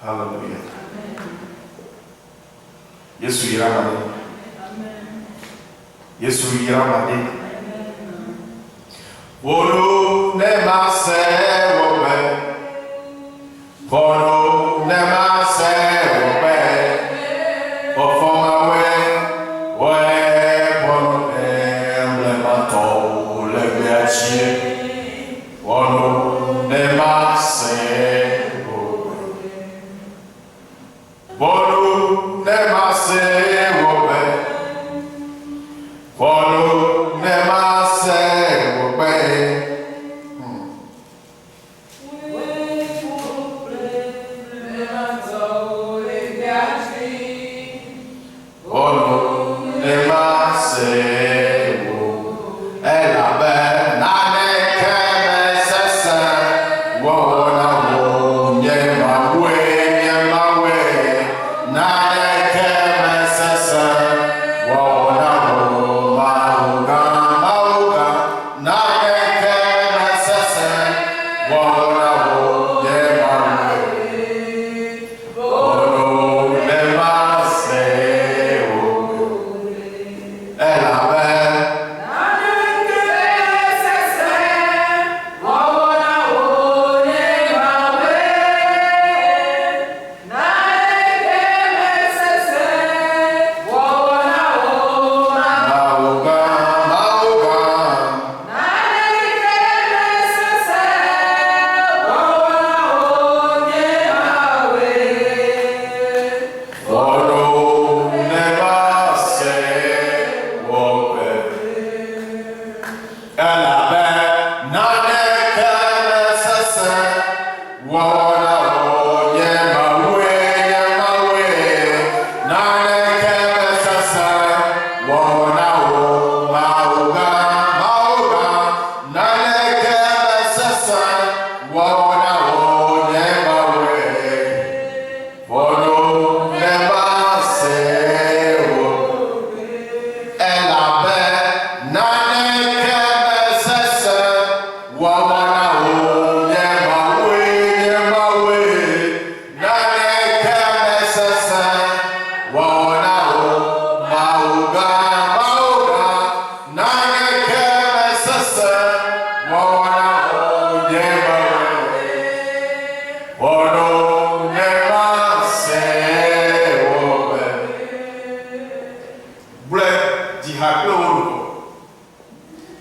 Hallelujah. Yesu yiramade. Yesu yiramade. Wolo ne mase wobe. Wolo ne mase wobe. Ofoma we bono le mato le biachi. Wolo ne mase wobe. Wolo ne mase wobe. Wolo ne mase wobe.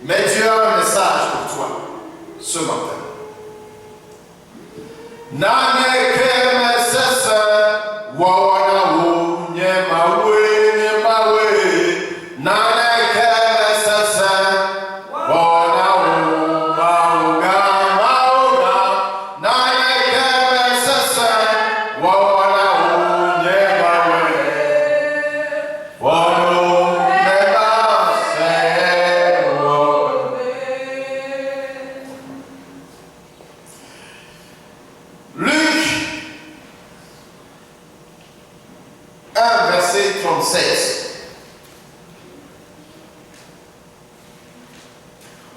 Mais Dieu a un message pour toi ce matin. Nane keme sese wawana wo nyemawe nyemawe. Nane keme sese wawana wo mauga mauga. Nane keme sese wawana wo nyemawe. Wano verset 36.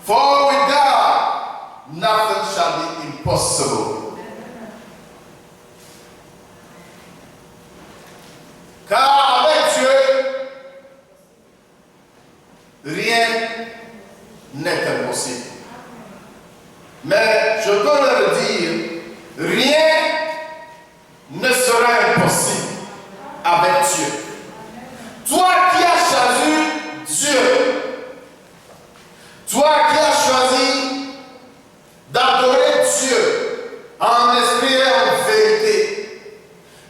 For with God nothing shall be impossible. Car avec Dieu, rien n'est impossible. Mais je peux leur dire, rien ne sera impossible avec Dieu. Toi qui as choisi Dieu, toi qui as choisi d'adorer Dieu en esprit et en vérité,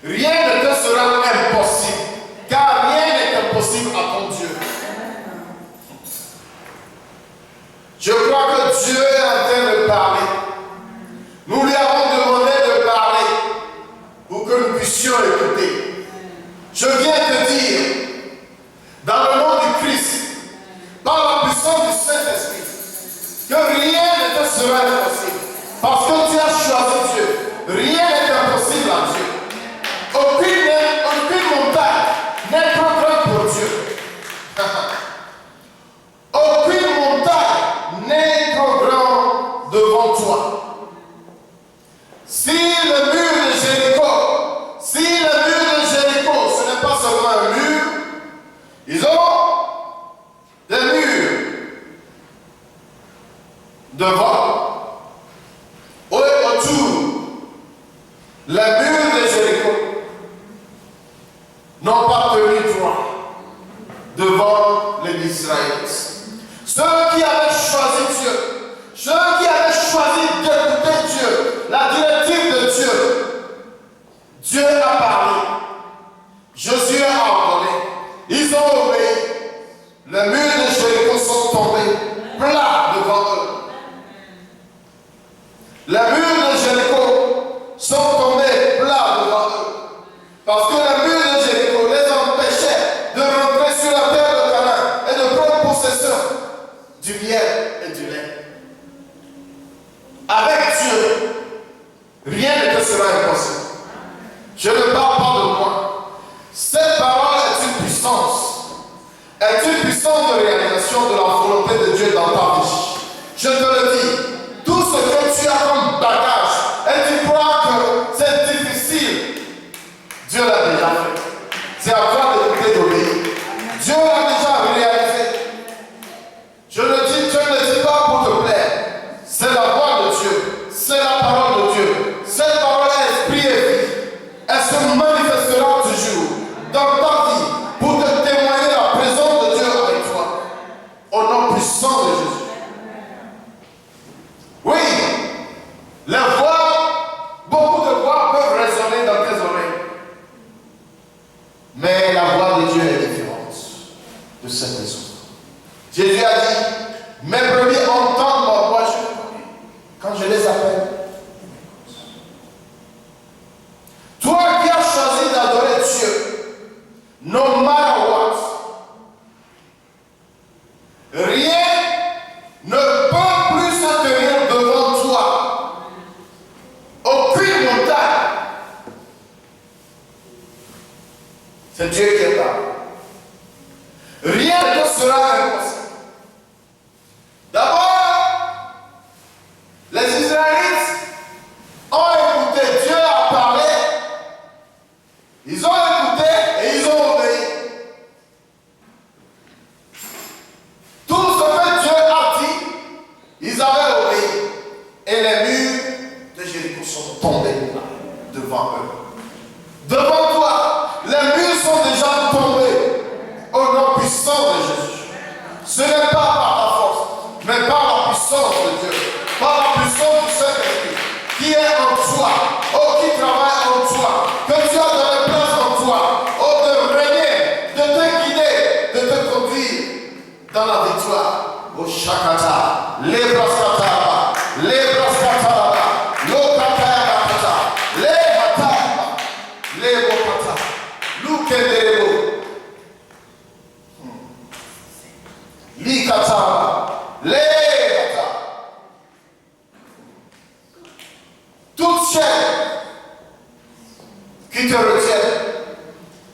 rien ne te sera impossible, car rien n'est impossible à ton Dieu. Je crois que Dieu est en train de parler. Nous lui avons demandé de parler pour que nous puissions écouter. Je viens te dire, dans le nom du Christ, par la puissance du Saint-Esprit, que rien ne te sera impossible. Parce que tu as choisi Dieu. Rien n'est impossible à Dieu. Aucune montagne n'est trop grande pour Dieu. Aucune montagne n'est trop grande devant toi. Si le mur de Jéricho Les murs de Jéricho n'ont pas tenu droit devant les Israélites. Ceux qui avaient choisi Dieu, ceux qui avaient choisi d'écouter Dieu, la directive de Dieu, Dieu a parlé, Josué a ordonné, ils ont obéi, les murs de Jéricho sont tombés plats devant eux. Les murs de Jéricho sont tombés plats devant eux. Parce que les murs de Jéricho les empêchaient de rentrer sur la terre de Canaan et de prendre possession du miel et du lait. Avec Dieu, rien ne te sera impossible. Je ne parle pas de moi. Cette parole est une puissance. Est une puissance de réalisation de la volonté de Dieu dans ta vie. Je te le dis. Tout ce que tu as comme bagage et tu crois que c'est difficile, Dieu l'a déjà fait. C'est à toi d'écouter d'obéir. Dieu l'a déjà réalisé. Je le dis, Dieu ne dit pas pour te plaire. C'est la voix de Dieu. C'est la parole de Dieu. Cette parole est esprit et vie. Elle se manifestera toujours dans ta vie pour te témoigner la présence de Dieu avec toi. Au nom puissant de Jésus. Oui, les voix, beaucoup de voix peuvent résonner dans tes oreilles. Mais la voix de Dieu est différente de celle des autres. Jésus a dit, mes brebis entendent ma voix, je les connais. Quand je les appelle, ils m'écoutent. Toi qui as choisi d'adorer Dieu, no matter what, rien ne peut plus se tenir devant toi. Aucune montagne. C'est Dieu qui est là. Rien ne sera impossible. D'abord, les Israélites ont écouté. Dieu a parlé. Ils ont écouté et ils ont obéi. Tout ce que Dieu a dit, ils avaient obéi. Et les murs de Jéricho sont tombés devant eux. Devant toi, les murs sont déjà tombés au nom puissant de Jésus. Ce n'est pas par ta force, mais par la puissance de Dieu, par la puissance du Saint-Esprit qui est en toi, oh, qui travaille en toi, que tu as de la place en toi, oh, de régner, de te guider, de te conduire dans la victoire. Oh, Shakata, les Braskata, les Braskata, l'Okata, les Hata, les Bokata, l'Ukenderebo, l'Ikata, les Hata. Toutes chaînes qui te retiennent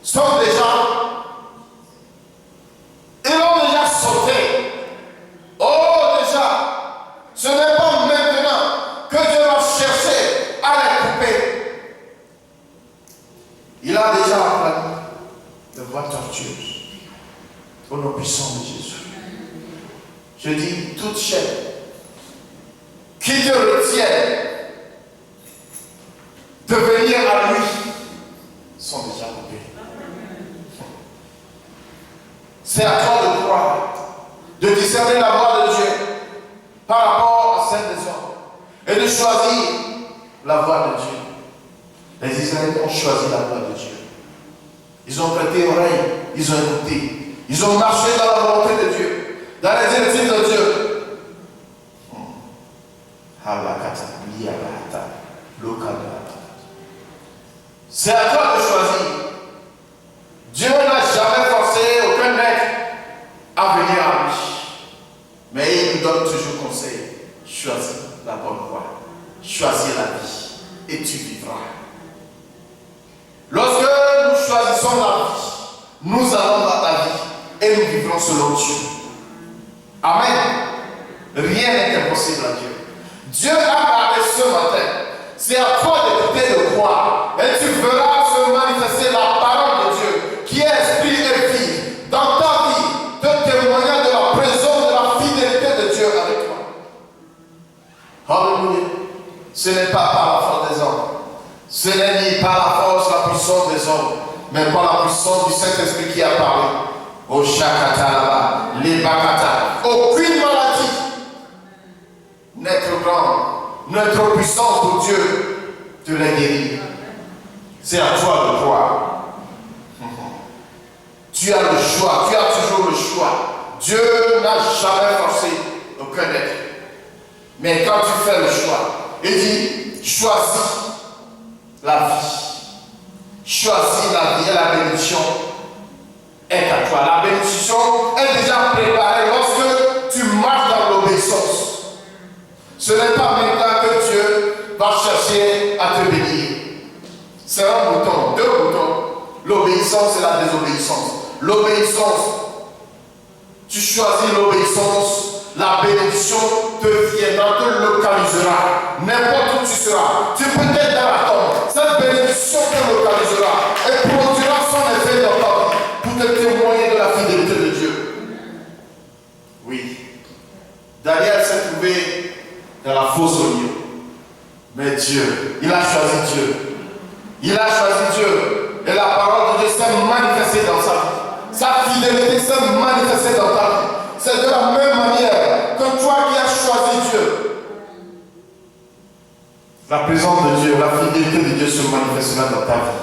sont déjà, ils ont déjà sauté. Oh, déjà, ce n'est pas maintenant que Dieu va chercher à les couper. Il a déjà appris de voix tortueuse au nom puissant de Jésus. Je dis, toute chaîne qui te retiennent de venir à lui sont déjà coupées. C'est à toi de croire, de discerner la voix de Dieu par rapport à celle des hommes et de choisir la voix de Dieu. Les Israélites ont choisi la voix de Dieu. Ils ont prêté oreille, ils ont écouté, ils ont marché dans la volonté de Dieu, dans les directives de Dieu. C'est à toi de choisir. Dieu n'a jamais forcé aucun être à venir à lui. Mais il nous donne toujours conseil. Choisis la bonne voie. Choisis la vie. Et tu vivras. Lorsque nous choisissons la vie, nous allons dans la vie. Et nous vivrons selon Dieu. Amen. Rien n'est impossible à Dieu. Dieu a parlé ce matin. C'est à toi d'écouter, de croire. Et tu verras se manifester la parole de Dieu, qui est esprit et vie, dans ta vie, te témoignant de la présence, de la fidélité de Dieu avec toi. Alléluia. Ce n'est pas par la force des hommes. Ce n'est ni par la force, la puissance des hommes, mais par la puissance du Saint-Esprit qui a parlé. Au Shakata là-bas, les Bakata. Aucune maladie n'est trop grande, n'est trop puissante pour Dieu de les guérir. C'est à toi de croire. Tu as le choix, tu as toujours le choix. Dieu n'a jamais forcé aucun être. Mais quand tu fais le choix, il dit, choisis la vie. Choisis la vie et la bénédiction est à toi. La bénédiction est déjà préparée lorsque tu marches dans l'obéissance. Ce n'est pas maintenant que Dieu va chercher à te bénir. C'est un bouton, deux boutons. L'obéissance et la désobéissance. L'obéissance, tu choisis l'obéissance, la bénédiction te viendra, te localisera. N'importe où tu seras. Tu peux être dans la tombe. Cette bénédiction te localisera et produira son effet dans ta vie pour te témoigner de la fidélité de Dieu. Oui. Daniel s'est trouvé dans la fosse au lieu. Mais Dieu, il a choisi Dieu. Il a choisi Dieu. Et la parole de Dieu s'est manifestée dans sa vie. Sa fidélité s'est manifestée dans ta vie. C'est de la même manière que toi qui as choisi Dieu. La présence de Dieu, la fidélité de Dieu se manifestera dans ta vie.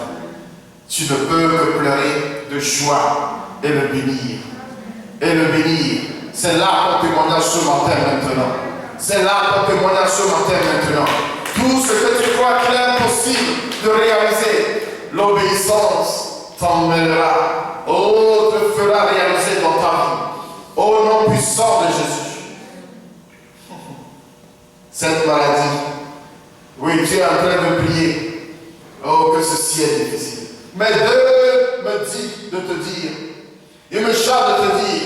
Tu ne peux que pleurer de joie et le bénir. Et le bénir. C'est là qu'on témoigne ce matin maintenant. C'est là qu'on témoigne ce matin maintenant. Tout ce que tu crois qu'il est possible de réaliser, l'obéissance t'emmènera. Oh, te fera réaliser dans ta vie. Au nom puissant de Jésus. Cette maladie. Oui, tu es en train de prier. Oh, que ceci est difficile. Mais Dieu me dit de te dire, il me charge de te dire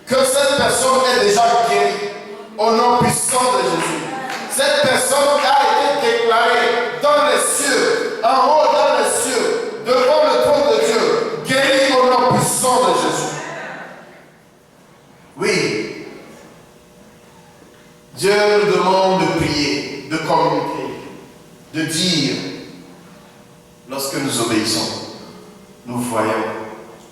que cette personne est déjà guérie. Au nom puissant de Jésus. Cette personne a été déclarée dans les cieux, en haut dans les cieux, devant le trône de Dieu, guérie au nom puissant de Jésus. Oui. Dieu nous demande de prier, de communiquer, de dire, lorsque nous obéissons, nous voyons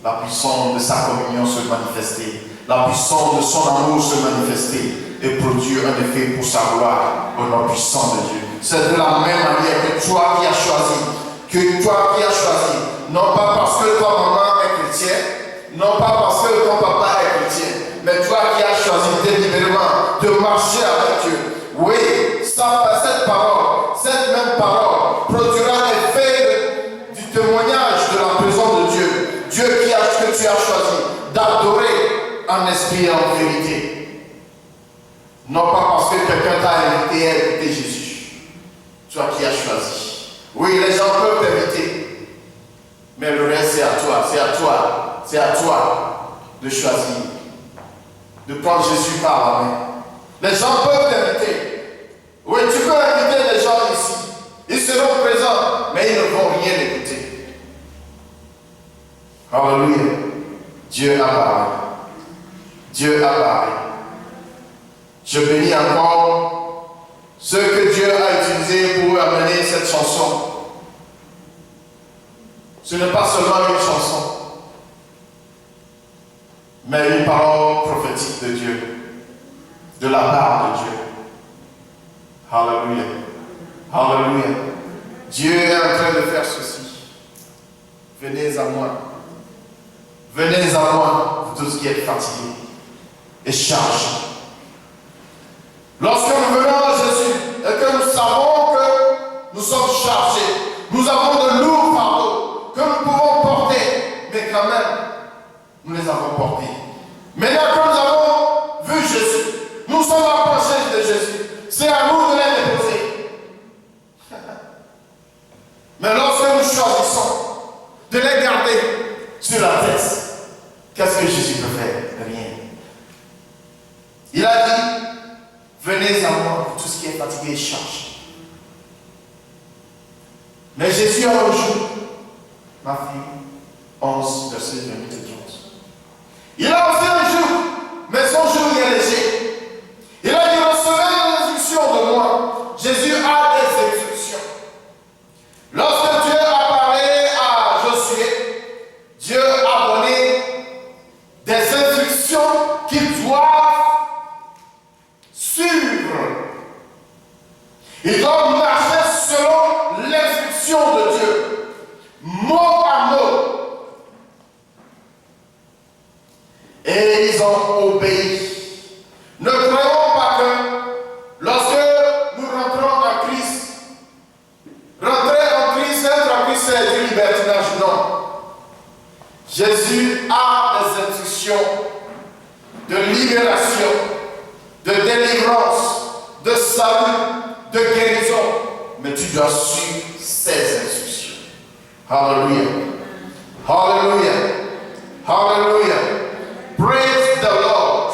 la puissance de sa communion se manifester, la puissance de son amour se manifester et produire un effet pour sa gloire au nom puissant de Dieu. C'est de la même manière que toi qui as choisi, non pas parce que toi maman est chrétienne, non pas parce que ton papa est chrétien, mais toi qui as choisi délibérément de marcher avec Dieu. Oui, cette parole, cette même parole produira l'effet du témoignage de la présence de Dieu. Dieu que tu as choisi d'adorer en esprit et en vérité. Non pas parce que quelqu'un t'a invité à écouter Jésus. Toi qui as choisi. Oui, les gens peuvent t'inviter. Mais le reste, c'est à toi. C'est à toi. C'est à toi de choisir. De prendre Jésus par la main. Les gens peuvent t'inviter. Oui, tu peux inviter les gens ici. Ils seront présents, mais ils ne vont rien écouter. Alléluia. Dieu a parlé. Dieu a parlé. Je bénis encore ce que Dieu a utilisé pour amener cette chanson. Ce n'est pas seulement une chanson, mais une parole prophétique de Dieu, de la part de Dieu. Alléluia. Alléluia. Dieu est en train de faire ceci. Venez à moi. Venez à moi, vous tous qui êtes fatigués et chargés. Lorsque nous venons à Jésus et que nous savons que nous sommes chargés, nous avons de lourds fardeaux que nous pouvons porter, mais quand même, nous les avons portés. Maintenant que nous avons vu Jésus, nous sommes approchés de Jésus. C'est à nous de les déposer. Mais lorsque nous choisissons de les garder sur la tête, qu'est-ce que Jésus peut faire? Rien. Il a dit, venez à moi pour tout ce qui est fatigué et chargé. Mais Jésus a un jour, ma fille, 11, verset 28 et 30. Il a aussi un jour, mais son jour il est léger. Il a dit, recevez les instructions de moi. Jésus a des instructions. Lorsque ont obéi. Ne croyons pas que lorsque nous rentrons en Christ, rentrer en Christ, être en Christ, c'est du libertinage. Non. Jésus a des instructions de libération, de délivrance, de salut, de guérison. Mais tu dois suivre ces instructions. Hallelujah. Hallelujah. Hallelujah. Praise the Lord.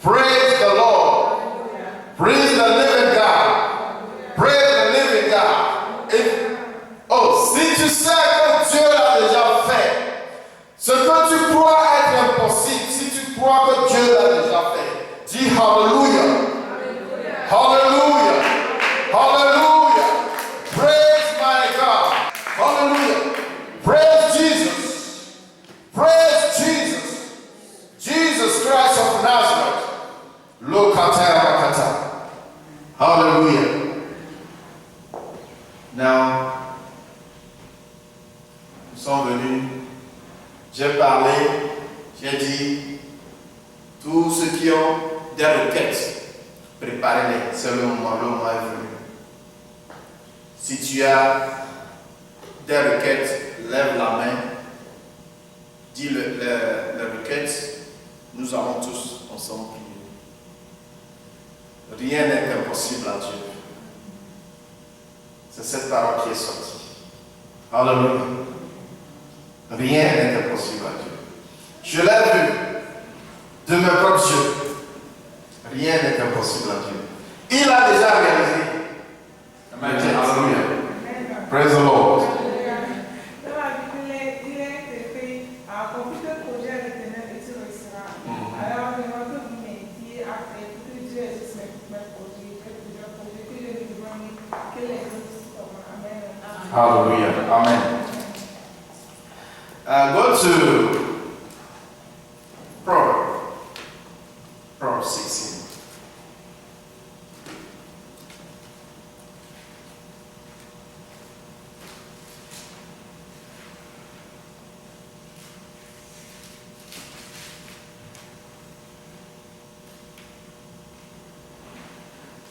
Praise the Lord. Praise the living God. Praise the living God. Si tu sais que Dieu l'a déjà fait, ce que tu crois être impossible, si tu crois que Dieu l'a déjà fait, dis Hallelujah. Hallelujah. Hallelujah. Praise my God. Hallelujah. Praise Jesus. Praise Jesus. Jesus Christ of Nazareth. Lokata. Hallelujah. Now, nous sommes venus, j'ai parlé, j'ai dit, tous ceux qui ont des requêtes, préparez-les, c'est le moment est venu. Si tu as des requêtes, lève la main, dis les requêtes, nous allons tous ensemble prier. Rien n'est impossible à Dieu. C'est cette parole qui est sortie. Alléluia. Rien n'est impossible à Dieu. Je l'ai vu de mes propres yeux. Rien n'est impossible à Dieu. Il a déjà réalisé. Amen. Alléluia. Praise the Lord. Hallelujah. Amen. Go to Proverbs 16.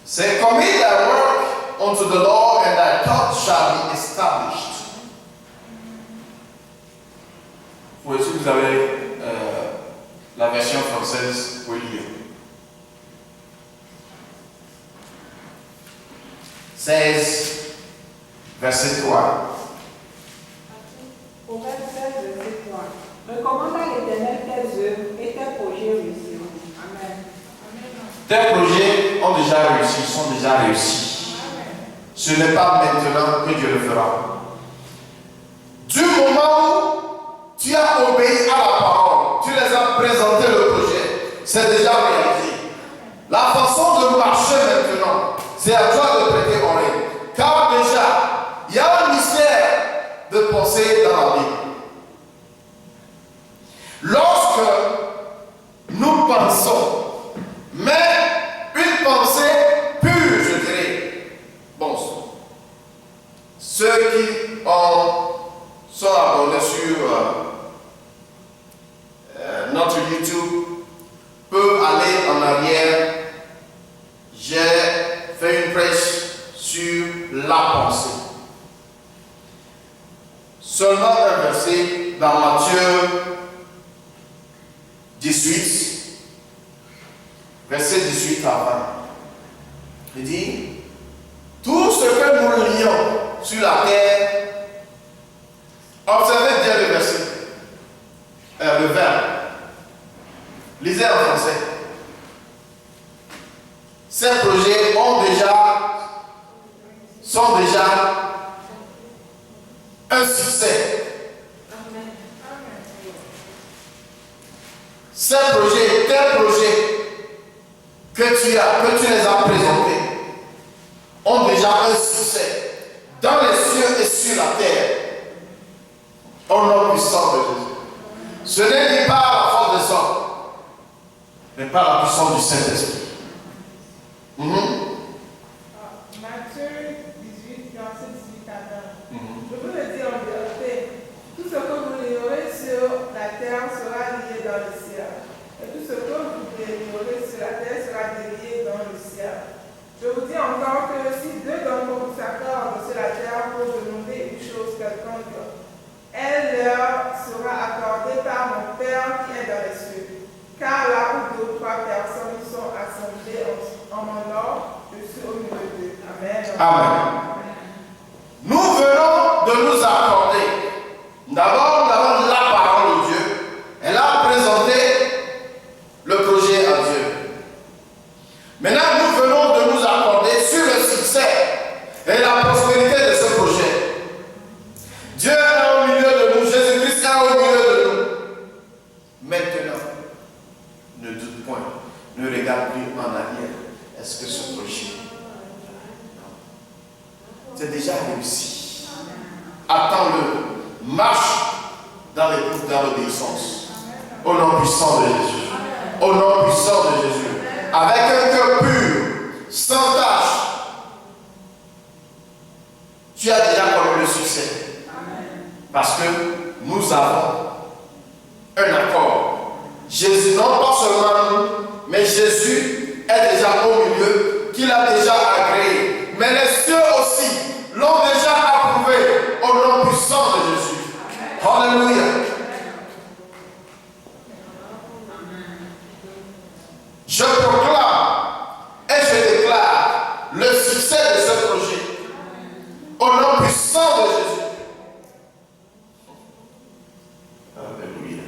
Say, commit thy work unto the Lord, and thy thoughts shall be established. Si vous avez la version française, vous pouvez lire. 16, verset 3. Proverbe 16, verset 3. Recommande à l'Éternel tes œuvres et tes projets réussiront. Amen. Tes projets ont déjà réussi, sont déjà réussis. Ce n'est pas maintenant que Dieu le fera. Du moment où tu as obéi à la parole, tu les as présenté le projet, c'est déjà réalisé. La façon de marcher maintenant, c'est à toi de prêter oreille. Car déjà, il y a un mystère de pensée dans la Bible. Lorsque nous pensons, mais une pensée pure, je dirais, bon, ceux qui sont abonnés sur notre YouTube peuvent aller en arrière. J'ai fait une prêche sur la pensée. Seulement un verset dans Matthieu 18, verset 18 à 20. Il dit, tout ce que nous lions sur la terre, observez bien le verset, le verbe. Lisez en français. Ces projets sont déjà un succès. Ces projets, tes projets que tu les as présentés, ont déjà un succès dans les cieux et sur la terre. Au nom puissant de Jésus. Ce n'est ni par la force des hommes, mais par la puissance du Saint-Esprit. Matthieu 18, verset 18 à 20. Je veux le dire en vérité. Tout ce que vous lirez sur la terre sera lié dans le ciel. Et Elle leur sera accordée par mon Père qui est dans les cieux. Car là où deux ou trois personnes sont assemblées en mon nom, je suis au milieu d'eux. Amen. Amen. Nous venons de nous accorder. D'abord, nous avons la parole de Dieu. Elle a présenté le projet à Dieu. Maintenant, nous venons de nous accorder sur le succès et la prospérité de ce projet. Dieu est au milieu de nous, Jésus-Christ est au milieu de nous. Maintenant, ne doute point, ne regarde plus en arrière. Est-ce que ce projet, c'est déjà réussi? Attends-le, marche dans l'obéissance. Au nom puissant de Jésus. Au nom puissant de Jésus. Avec un cœur pur, sans tâche. Tu as déjà connu le succès. Parce que nous avons un accord. Jésus, non pas seulement nous, mais Jésus est déjà au milieu, qu'il a déjà agréé. Mais les cieux aussi l'ont déjà approuvé au nom puissant de Jésus. Alléluia. Je proclame et je déclare le succès de ce projet au nom puissant de Jésus. Alléluia.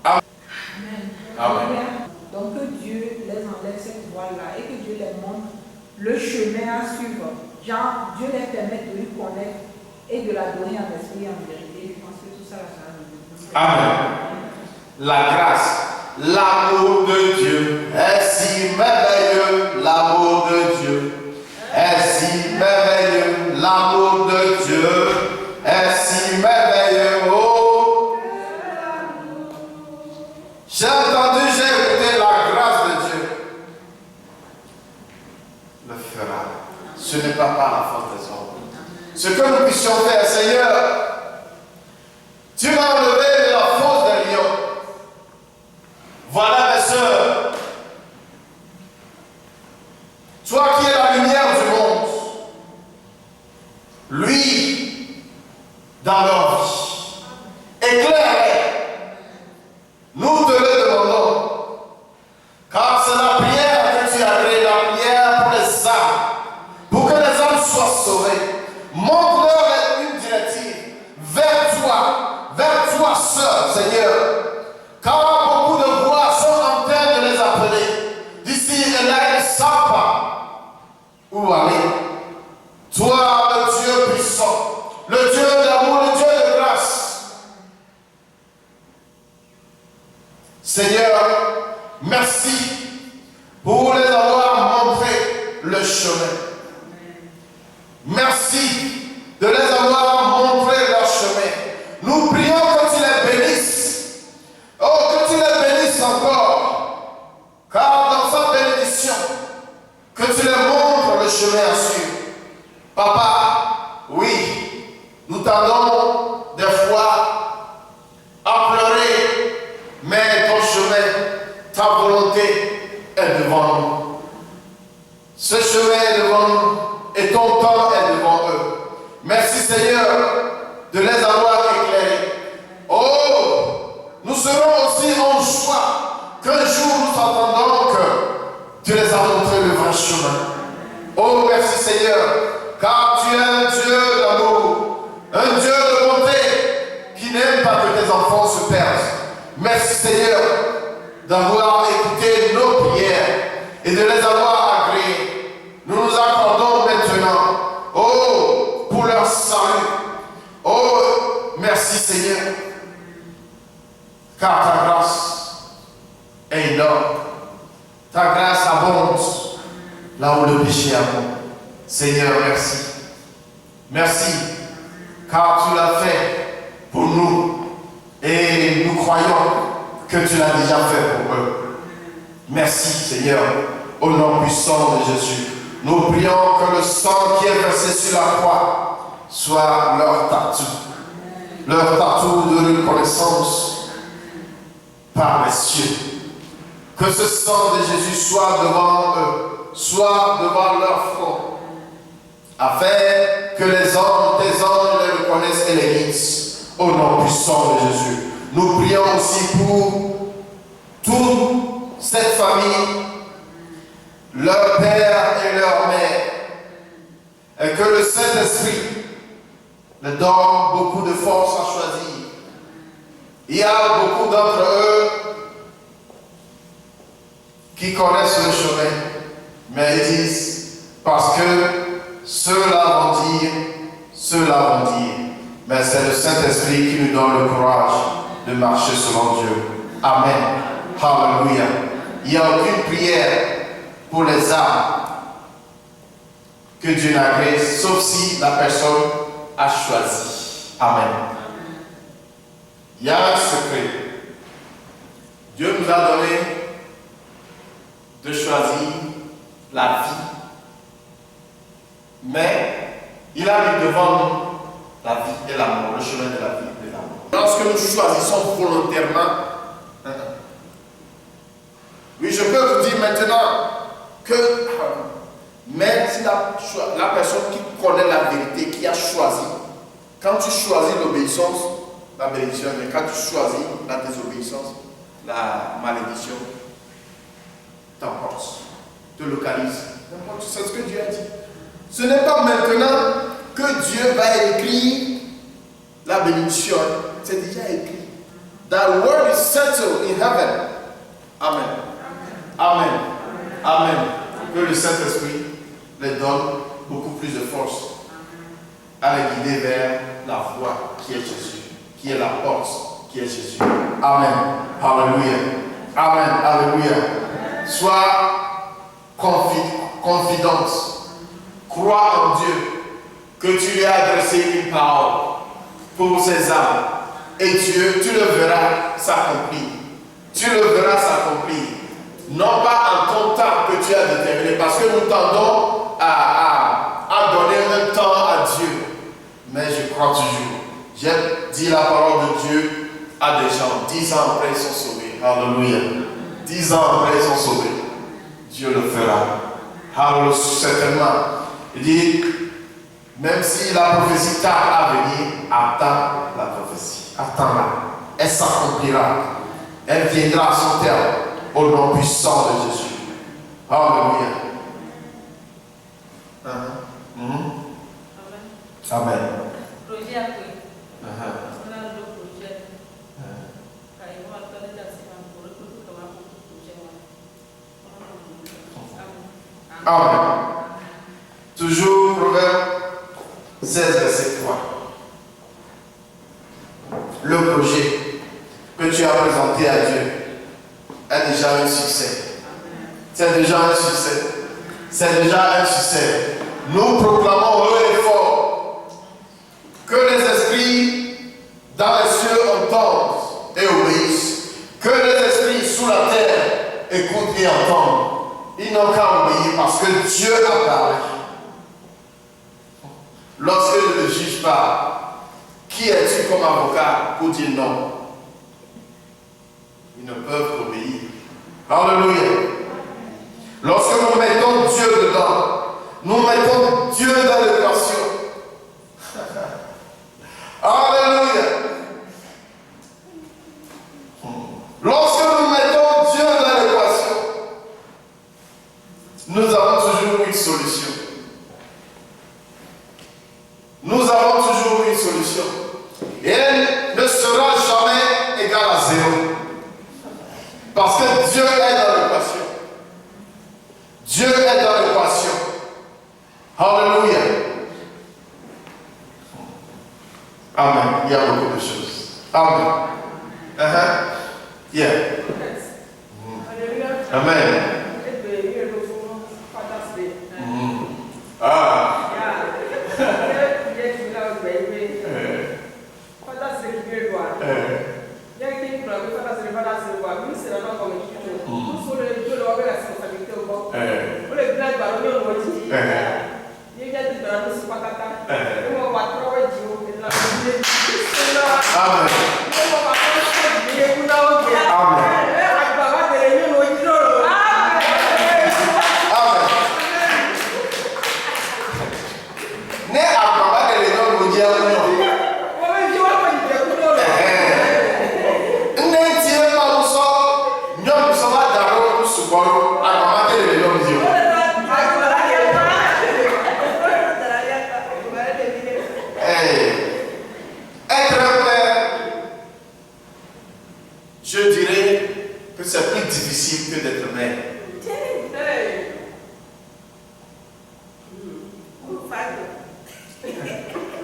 Amen. Amen. Donc que Dieu les enlève cette voie-là et que Dieu les montre le chemin à suivre. Genre, Dieu les permet de lui connaître et de l'adorer en esprit et en vérité. Je pense que tout ça, ça va nous. Amen. La grâce, l'amour de Dieu est si merveilleux. L'amour de Dieu est si merveilleux. L'amour de Dieu est si merveilleux. Oh, j'ai entendu, j'ai écouté la grâce de Dieu. Le fera. Ce n'est pas par la force des hommes. Ce que nous puissions faire, Seigneur, tu m'as enlevé de la fosse des lions. Voilà mes sœurs. Toi qui es la lumière du monde, lui, dans leur vie, éclaire-les. Nous te le demandons. Car c'est la prière que tu as créée, la prière pour les âmes, pour que les âmes soient sauvées. Montre-leur une directive vers toi seul, Seigneur. Car beaucoup de voix sont en train de les appeler. D'ici et là, ils ne savent pas où aller. Toi, le Dieu puissant, le Dieu d'amour, le Dieu de grâce. Seigneur, merci pour les avoir montré le chemin. Merci de les avoir montré leur chemin. Nous prions que tu les bénisses. Oh, que tu les bénisses encore. Car dans sa bénédiction, que tu les montres le chemin à suivre. Papa, oui, nous tendons des fois à pleurer, mais ton chemin, ta volonté est devant nous. Ce chemin est devant nous et ton temps est devant eux. Merci Seigneur de les avoir éclairés. Oh, nous serons aussi en joie qu'un jour nous entendons que tu les as montré le vrai chemin. Oh, merci Seigneur, car tu es un Dieu d'amour, un Dieu de bonté qui n'aime pas que tes enfants se perdent. Merci Seigneur d'avoir écouté nos prières et de les avoir agréées. Nous nous accordons maintenant, oh, pour leur salut. Oh, merci Seigneur, car ta grâce est énorme. Ta grâce abonde là où le péché abonde. Seigneur, merci. Merci, car tu l'as fait pour nous et nous croyons que tu l'as déjà fait pour eux. Merci Seigneur, au nom puissant de Jésus. Nous prions que le sang qui est versé sur la croix soit leur tatou de reconnaissance par les cieux. Que ce sang de Jésus soit devant eux, soit devant leur front, afin que les hommes, tes anges les reconnaissent et les guident au nom puissant de Jésus. Nous prions aussi pour toute cette famille, leur père et leur mère, et que le Saint-Esprit leur donne beaucoup de force à choisir. Il y a beaucoup d'entre eux qui connaissent le chemin, mais ils disent, parce que ceux-là vont dire, mais c'est le Saint-Esprit qui nous donne le courage de marcher selon Dieu. Amen. Alléluia. Il n'y a aucune prière pour les âmes que Dieu n'agresse, sauf si la personne a choisi. Amen. Il y a un secret. Dieu nous a donné de choisir la vie. Mais il a mis devant nous la vie et l'amour, le chemin de la vie et de l'amour. Lorsque nous choisissons volontairement, oui, je peux vous dire maintenant que même si la personne qui connaît la vérité, qui a choisi, quand tu choisis l'obéissance, la bénédiction, mais quand tu choisis la désobéissance, la malédiction, t'emporte, te localise. C'est ce que Dieu a dit. Ce n'est pas maintenant que Dieu va écrire la bénédiction. C'est déjà écrit. That word is settled in heaven. Amen. Amen. Amen. Que le Saint-Esprit les donne beaucoup plus de force à les guider vers la voie qui est Jésus, qui est la porte, qui est Jésus. Amen. Alléluia. Amen. Alléluia. Sois confidente. Crois en Dieu que tu lui as adressé une parole pour ses âmes. Et Dieu, tu le verras s'accomplir. Tu le verras s'accomplir. Non pas en ton temps que tu as déterminé, parce que nous tendons à donner un temps à Dieu. Mais je crois toujours. J'ai dit la parole de Dieu à des gens. 10 ans après, ils sont sauvés. Alléluia. 10 ans après, ils sont sauvés. Dieu le fera. Alléluia, certainement. Il dit, même si la prophétie tarde à venir, attends la prophétie. Attends-la. Elle s'accomplira. Elle viendra à son terme au nom puissant de Jésus. Alléluia. Amen. Projet après. On a le projet. Amen. Toujours Proverbe 16, verset 3. Le projet que tu as présenté à Dieu est déjà un succès. C'est déjà un succès. C'est déjà un succès. Nous proclamons haut et fort que les esprits dans les cieux entendent et obéissent. Que les esprits sous la terre écoutent et entendent. Ils n'ont qu'à obéir parce que Dieu a parlé. Lorsque le juge parle, qui es-tu comme avocat pour dire non? Ils ne peuvent obéir. Alléluia. Lorsque nous mettons Dieu dedans, nous mettons Dieu dans l'équation. Alléluia. Lorsque nous mettons Dieu dans l'équation, nous avons toujours une solution. Nous avons toujours une solution. Et elle ne sera jamais égale à 0. Parce que Dieu est dans l'équation. Dieu est dans l'équation. Alléluia. Amen. Il y a beaucoup de choses. Amen. Yeah. Amen.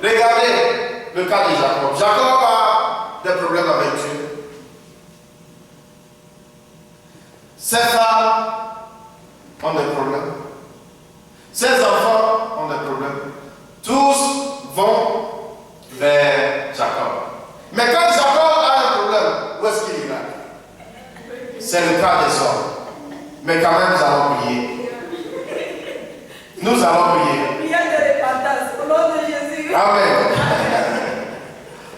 Regardez le cas de Jacob. Jacob a des problèmes avec Dieu. Ses femmes ont des problèmes. Ses enfants ont des problèmes. Tous vont vers Jacob. Mais quand Jacob a un problème, où est-ce qu'il ira? C'est le cas des hommes. Mais quand même, nous allons prier. Nous allons prier. Prière de repentance, au nom de Jésus. Amen.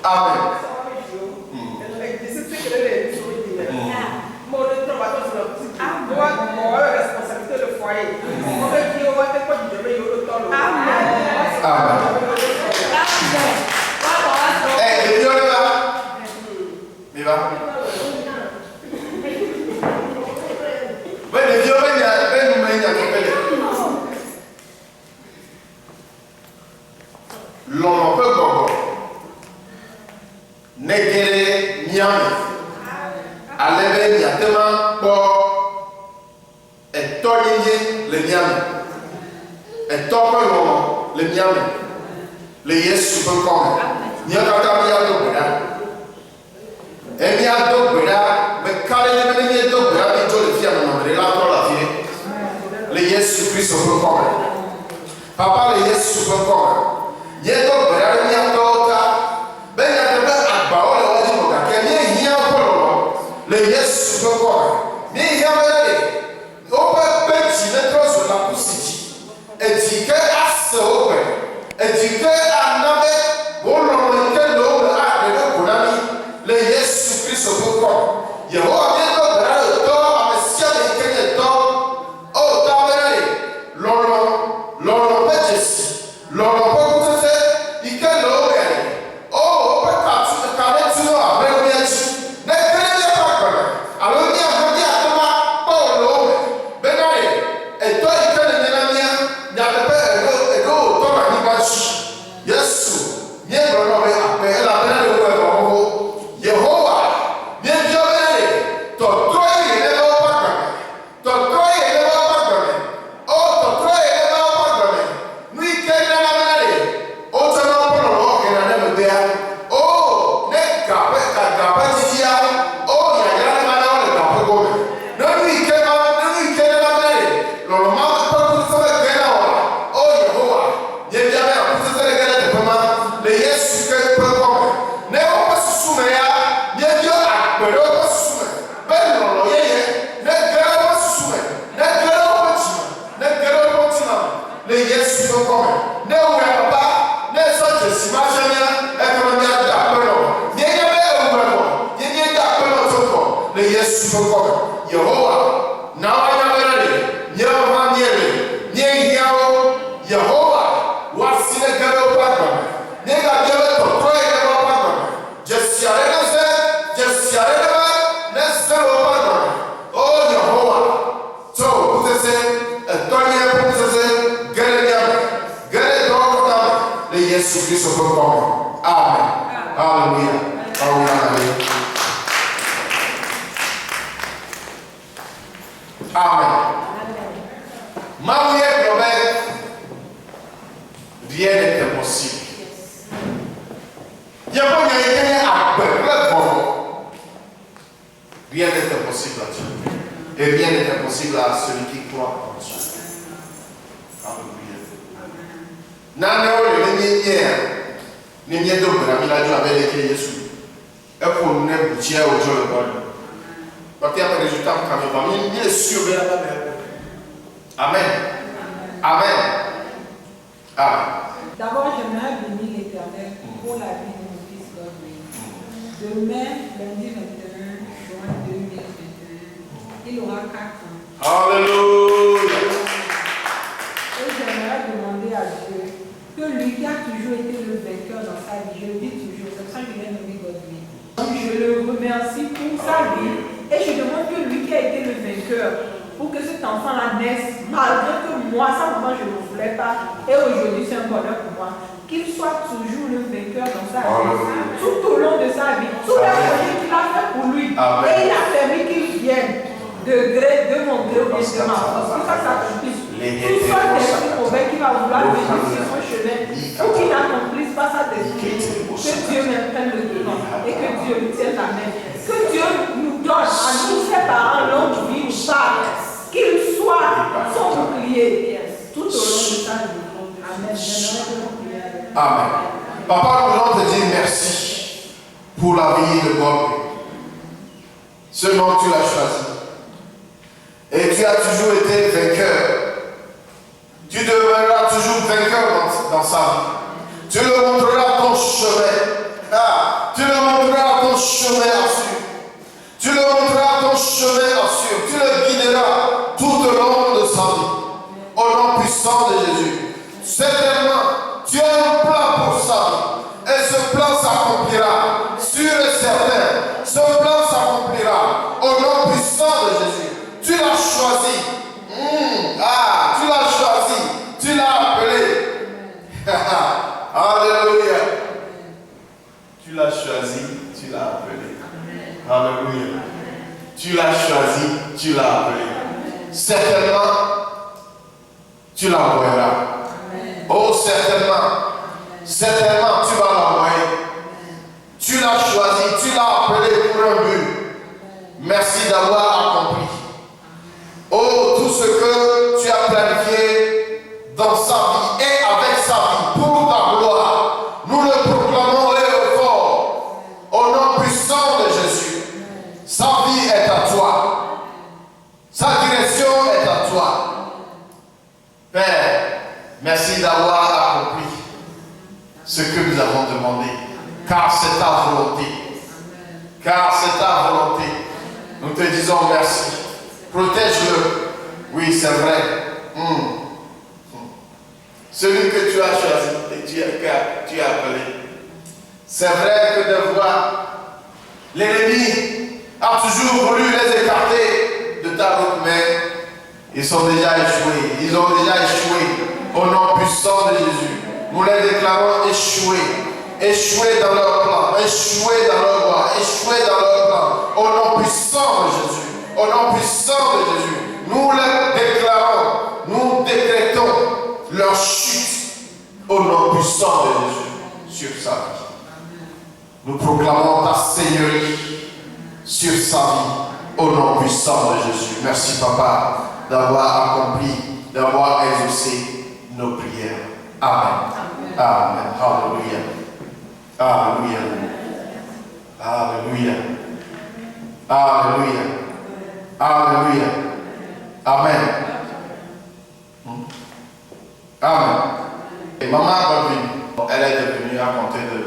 Amen. Eh, les vieux, là. Mais va. Oui, les vieux, il y a l'on peut gogo. Negere nyame. Alebe nyatema bo. Etonye le nyame. Etopo yo le nyame. Le Yesu peut comme. Nyakata miya do beda. Emiya do beda. Me kale de menye do beda bi jo le fia no mre la to la fie. Le Yesu Christ peut comme. Papa le Yesu peut comme. Yeto bera ni atota benya tebe agba o le wadi mo ka ke ni hia polo le Yesu to ko ni hia bere o pe pechi ne trozo la kusiji etike ase o pe etike anabe o lo mo ke lo le a de ko na ni le Yesu Christ to ko Yehowa ni to bera to amesia le ke ne to o ta bere lolo pechesi lolo D'abord, j'aimerais bénir l'Éternel pour la vie de mon fils Godwin. Demain, lundi 21 juin 2021, il aura 4 ans. Alléluia. Et j'aimerais demander à Dieu que lui qui a toujours été le vainqueur dans sa vie, je le dis toujours, c'est pour ça que je l'ai nommé Godwin. Donc je le remercie pour sa vie et je demande que lui qui a été le vainqueur, pour que cet enfant-là naisse, malgré que moi, ça moment je ne voulais pas, et aujourd'hui c'est un bonheur pour moi, qu'il soit toujours le vainqueur dans sa vie, tout au long de sa vie, tous les projets qu'il a fait pour lui, et il a permis qu'il vienne de mon gré ou de ma force, que ça s'accomplisse. Tout soit d'esprit mauvais qui va vouloir venir sur son chemin, ou qui n'accomplisse pas sa destinée, que Dieu me prenne le devant et que Dieu lui tienne la main. Que Dieu nous donne à nous, ses parents, longue vie ou pas, qu'il soit son bouclier tout au long de sa vie. Amen. Amen. Papa, nous voulons te dire merci pour la vie de Bob. Ce nom, tu l'as choisi. Et tu as toujours été vainqueur. Tu demeureras toujours vainqueur dans sa vie. Tu le montreras ton chemin. Tu le montreras ton chemin à suivre. Tu le montreras ton chemin à suivre. Tu le guideras tout au long de sa vie. Au nom puissant de Jésus. Certainement, tu as un plan pour sa vie. Et ce plan s'accomplira. Sûr et certain. Ce plan s'accomplira. Au nom puissant de Jésus. Tu l'as choisi. Tu l'as choisi. Tu l'as appelé. Alléluia. Tu l'as choisi. Tu l'as appelé. Alléluia. Tu l'as choisi. Tu l'as appelé. Certainement, tu l'envoyeras. Oh, certainement. Certainement, tu vas l'envoyer. Tu l'as choisi. Tu l'as appelé pour un but. Merci d'avoir accompli. Oh, tout ce que tu as planifié dans sa vie et avec sa vie pour ta gloire, nous le proclamons et fort au nom puissant de Jésus. Sa vie est à toi. Sa direction est à toi. Père, merci d'avoir accompli ce que nous avons demandé, car c'est ta volonté. Car c'est ta volonté. Nous te disons merci. Protège-le. Oui, c'est vrai. Celui que tu as choisi et tu as appelé. C'est vrai que de voir l'ennemi a toujours voulu les écarter de ta route, mais ils sont déjà échoués. Ils ont déjà échoué. Au nom puissant de Jésus. Nous les déclarons échoués. Échoués dans leur plan. Échoués dans leur voie. Échoués dans leur plan. Au nom puissant de Jésus. Au nom puissant de Jésus, nous les déclarons, nous décrétons leur chute au nom puissant de Jésus sur sa vie. Nous proclamons ta Seigneurie sur sa vie au nom puissant de Jésus. Merci Papa d'avoir accompli, d'avoir exaucé nos prières. Amen. Amen. Alléluia. Alléluia. Alléluia. Alléluia. Alléluia. Amen. Amen. Et maman Bobine, elle est devenue à compter de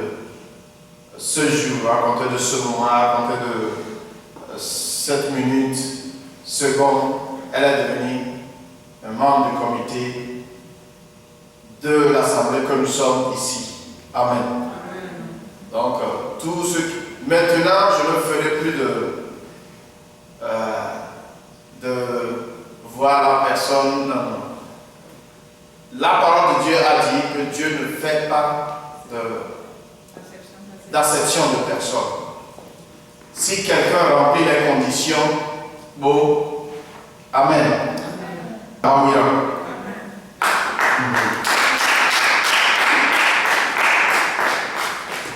ce jour, à compter de ce moment, à compter de 7 minutes, secondes, elle est devenue un membre du comité de l'Assemblée que nous sommes ici. Amen. Donc, tout ce qui... Maintenant, je ne ferai plus de voir la personne. La parole de Dieu a dit que Dieu ne fait pas d'acception de personne. Si quelqu'un remplit les conditions, bon, amen. Amen.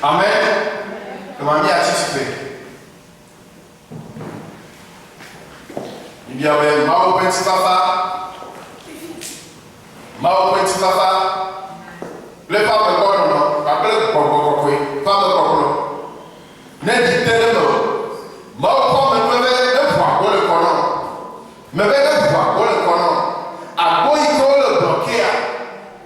Amen. Comment a-t-il fait? Il y avait Mao Petit Papa. Mao Petit Papa. Le papa de quoi non? Appelez le papa. Papa de quoi? N'est dit tel non. Mao Papa me fait un point pour le conon. Me fait un point pour le conon. À quoi il faut le bloquer?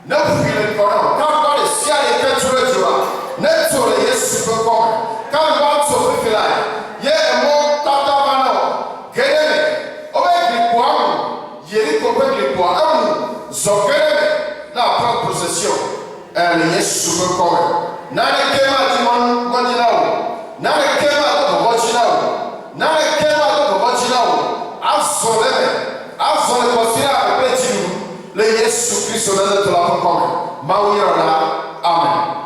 Ne fuis le conon. Quand le ciel est que tu le vois, ne tu le yes super comme. Quand le vent se fait là, il y a un mot tata vano. Gêné. On va écrire quoi? Yéri qu'on peut écrire quoi? Zogene na prendre possession. Elle est super comme. Nane kema dimon godinao. Nane kema do godinao. Nane kema do godinao. Azole considère le petit le Jésus Christ de la comme. Maouira là. Amen.